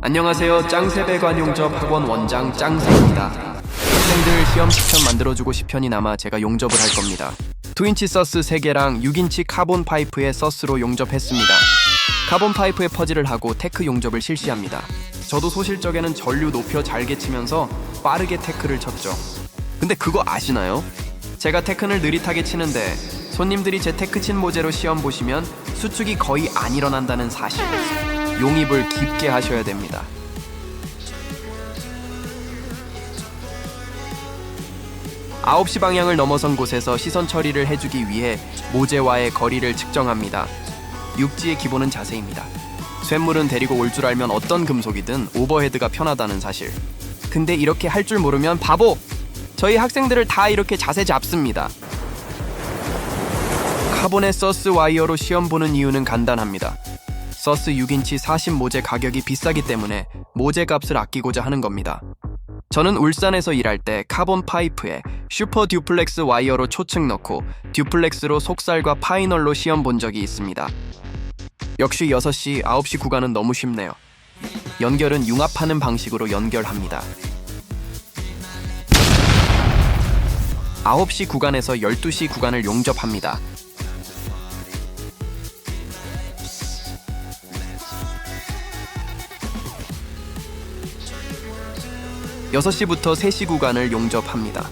안녕하세요. 짱세배관 용접 학원 원장 짱세입니다. 학생들 시험 시편 만들어주고 10편이 남아 제가 용접을 할 겁니다. 2인치 서스 3개랑 6인치 카본 파이프에 서스로 용접했습니다. 카본 파이프에 퍼지를 하고 테크 용접을 실시합니다. 저도 소실적에는 전류 높여 잘게 치면서 빠르게 테크를 쳤죠. 근데 그거 아시나요? 제가 테크를 느릿하게 치는데 손님들이 제 테크 친 모재로 시험 보시면 수축이 거의 안 일어난다는 사실. 용입을 깊게 하셔야 됩니다. 아홉 시 방향을 넘어선 곳에서 시선 처리를 해주기 위해 모재와의 거리를 측정합니다. 육지의 기본은 자세입니다. 쇳물은 데리고 올 줄 알면 어떤 금속이든 오버헤드가 편하다는 사실. 근데 이렇게 할 줄 모르면 바보! 저희 학생들을 다 이렇게 자세 잡습니다. 카본의 서스 와이어로 시험 보는 이유는 간단합니다. 서스 6인치 40 모재 가격이 비싸기 때문에 모재 값을 아끼고자 하는 겁니다. 저는 울산에서 일할 때 카본 파이프에 슈퍼 듀플렉스 와이어로 초층 넣고 듀플렉스로 속살과 파이널로 시험 본 적이 있습니다. 역시 6시, 9시 구간은 너무 쉽네요. 연결은 융합하는 방식으로 연결합니다. 9시 구간에서 12시 구간을 용접합니다. 6시부터 3시 구간을 용접합니다.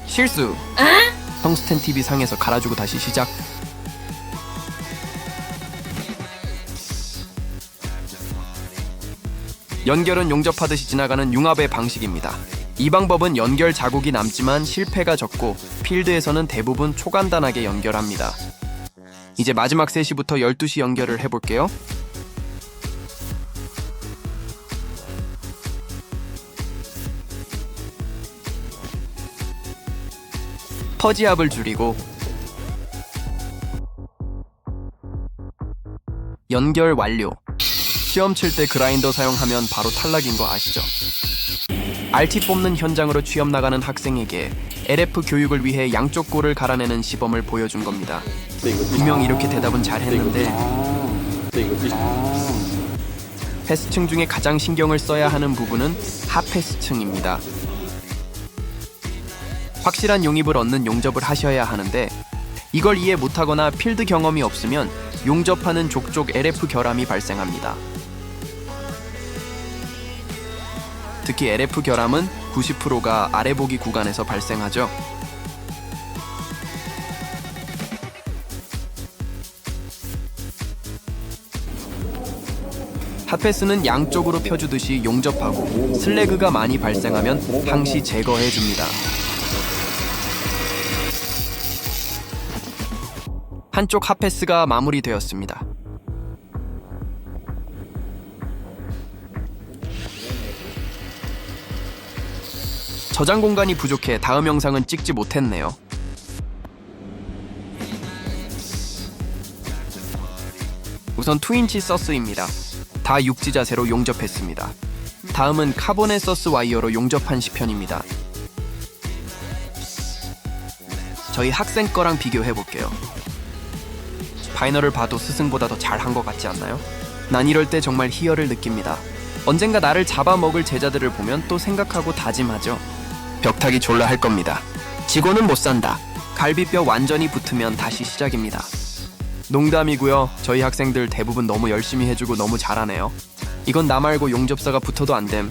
실수! 텅스텐 TV 상에서 갈아주고 다시 시작. 연결은 용접하듯이 지나가는 융합의 방식입니다. 이 방법은 연결 자국이 남지만 실패가 적고 필드에서는 대부분 초간단하게 연결합니다. 이제 마지막 3시부터 12시 연결을 해볼게요. 퍼지압을 줄이고 연결 완료. 시험 칠 때 그라인더 사용하면 바로 탈락인 거 아시죠? RT 뽑는 현장으로 취업 나가는 학생에게 LF 교육을 위해 양쪽 골을 갈아내는 시범을 보여준 겁니다. 분명 이렇게 대답은 잘 했는데 패스층 중에 가장 신경을 써야 하는 부분은 하패스층입니다. 확실한 용입을 얻는 용접을 하셔야 하는데 이걸 이해 못하거나 필드 경험이 없으면 용접하는 족족 LF 결함이 발생합니다. 특히 LF 결함은 90%가 아래 보기 구간에서 발생하죠. 핫패스는 양쪽으로 펴주듯이 용접하고 슬래그가 많이 발생하면 항시 제거해줍니다. 한쪽 핫패스가 마무리되었습니다. 저장 공간이 부족해 다음 영상은 찍지 못했네요. 우선 2인치 서스입니다. 다 육지 자세로 용접했습니다. 다음은 카본의 서스 와이어로 용접한 시편입니다. 저희 학생 거랑 비교해볼게요. 파이널을 봐도 스승보다 더 잘한 것 같지 않나요? 난 이럴 때 정말 희열을 느낍니다. 언젠가 나를 잡아먹을 제자들을 보면 또 생각하고 다짐하죠. 벽타기 졸라 할 겁니다. 지고는 못 산다. 갈비뼈 완전히 붙으면 다시 시작입니다. 농담이고요. 저희 학생들 대부분 너무 열심히 해주고 너무 잘하네요. 이건 나 말고 용접사가 붙어도 안 됨.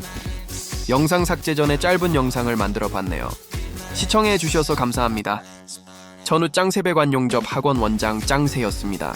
영상 삭제 전에 짧은 영상을 만들어 봤네요. 시청해 주셔서 감사합니다. 전후 짱세배관 용접 학원 원장 짱세였습니다.